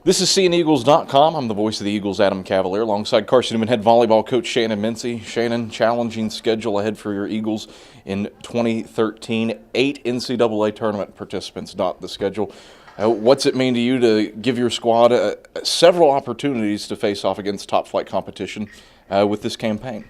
This is CNEagles.com. I'm the voice of the Eagles Adam Cavalier alongside Carson-Newman head volleyball coach Shannon Mincey. Shannon, challenging schedule ahead for your Eagles in 2013. 8 NCAA tournament participants dot the schedule. What's it mean to you to give your squad several opportunities to face off against top flight competition with this campaign?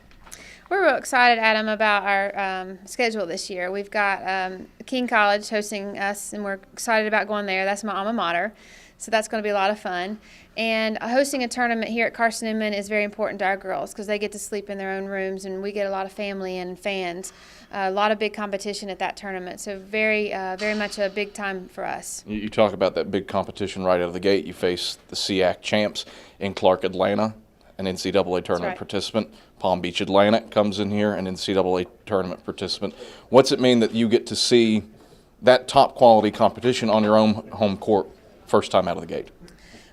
We're real excited, Adam, about our schedule this year. We've got King College hosting us, and we're excited about going there. That's my alma mater, so that's going to be a lot of fun. And hosting a tournament here at Carson-Newman is very important to our girls because they get to sleep in their own rooms, and we get a lot of family and fans. A lot of big competition at that tournament, so very much a big time for us. You talk about that big competition right out of the gate. You face the SEAC champs in Clark, Atlanta, an NCAA tournament participant. Palm Beach Atlantic comes in here, an NCAA tournament participant. What's it mean that you get to see that top quality competition on your own home court first time out of the gate?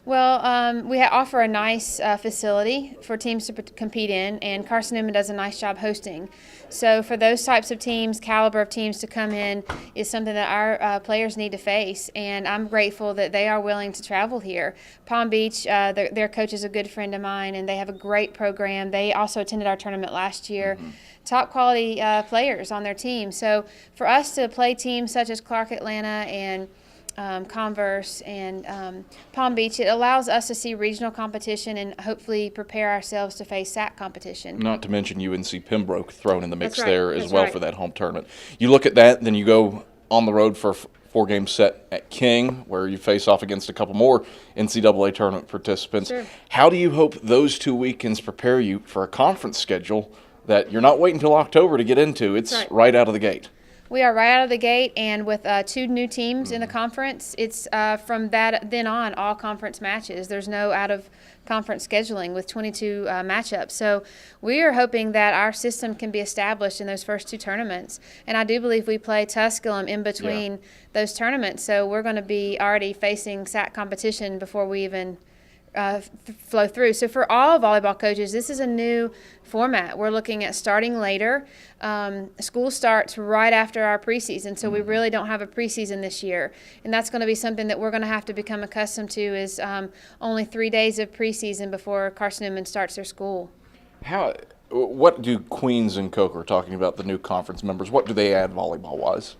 Well, we offer a nice facility for teams to compete in, and Carson-Newman does a nice job hosting. So for those types of teams, caliber of teams to come in is something that our players need to face, and I'm grateful that they are willing to travel here. Palm Beach, their coach is a good friend of mine, and they have a great program. They also attended our tournament last year. Top quality players on their team. So for us to play teams such as Clark, Atlanta, and Converse and Palm Beach, it allows us to see regional competition and hopefully prepare ourselves to face SAC competition. Not to mention UNC Pembroke thrown in the mix there as well for that home tournament. You look at that, then you go on the road for a 4-game set at King, where you face off against a couple more NCAA tournament participants. How do you hope those 2 weekends prepare you for a conference schedule that you're not waiting until October to get into? It's right out of the gate. We are right out of the gate, and with 2 new teams in the conference, it's from that then on all conference matches. There's no out-of-conference scheduling with 22 matchups. So we are hoping that our system can be established in those first 2 tournaments. And I do believe we play Tusculum in between those tournaments. So we're going to be already facing SAC competition before we even flow through. So for all volleyball coaches, this is a new format. We're looking at starting later. School starts right after our preseason, so we really don't have a preseason this year. And that's going to be something that we're going to have to become accustomed to, is only 3 days of preseason before Carson-Newman starts their school. What do Queens and Coker, talking about the new conference members, what do they add volleyball-wise?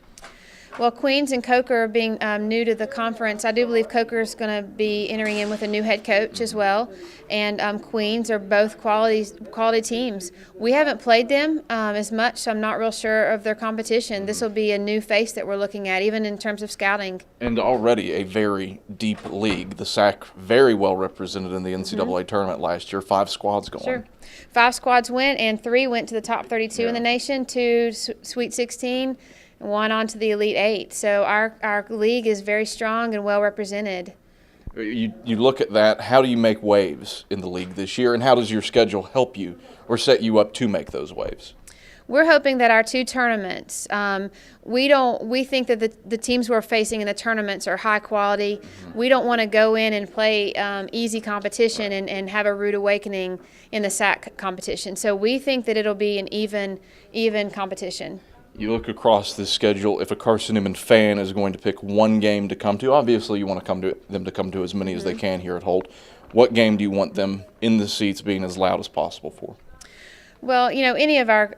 Well, Queens and Coker being new to the conference, I do believe Coker is going to be entering in with a new head coach as well. And Queens are both quality teams. We haven't played them as much, so I'm not real sure of their competition. This will be a new face that we're looking at, even in terms of scouting. And already a very deep league. The SAC very well represented in the NCAA tournament last year. 5 squads going. Sure. 5 squads went, and 3 went to the top 32 in the nation, 2 Sweet 16. 1 on to the Elite 8. So our league is very strong and well represented. You look at that, how do you make waves in the league this year, and how does your schedule help you or set you up to make those waves? We're hoping that our 2 tournaments, we think that the teams we're facing in the tournaments are high quality. We don't want to go in and play easy competition and have a rude awakening in the SAC competition. So we think that it'll be an even competition. You look across this schedule, if a Carson-Newman fan is going to pick one game to come to, obviously you want them to come to as many as they can here at Holt. What game do you want them in the seats being as loud as possible for? Well, any of our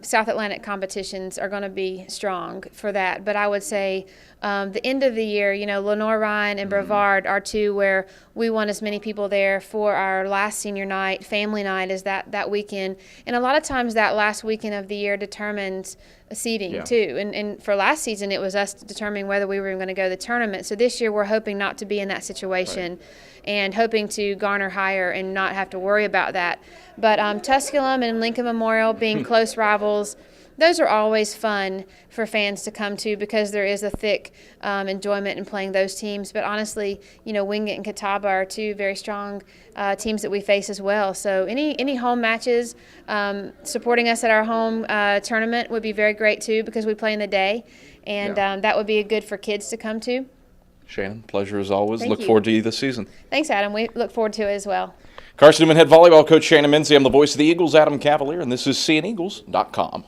South Atlantic competitions are going to be strong for that. But I would say the end of the year, Lenore Ryan and Brevard are 2 where we want as many people there for our last senior night. Family night is that weekend. And a lot of times that last weekend of the year determines seeding too. And for last season, it was us determining whether we were going to go to the tournament. So this year we're hoping not to be in that situation and hoping to garner higher and not have to worry about that. But Tusculum and Lincoln Memorial being close rivals, those are always fun for fans to come to because there is a thick enjoyment in playing those teams. But honestly, Wingate and Catawba are 2 very strong teams that we face as well. So any home matches supporting us at our home tournament would be very great too, because we play in the day, and that would be good for kids to come to. Shannon, pleasure as always. Thank look you. forward to you this season. Thanks, Adam. We look forward to it as well. Carson-Newman head volleyball coach Shannon Mincey. I'm the voice of the Eagles Adam Cavalier, and this is CNEagles.com.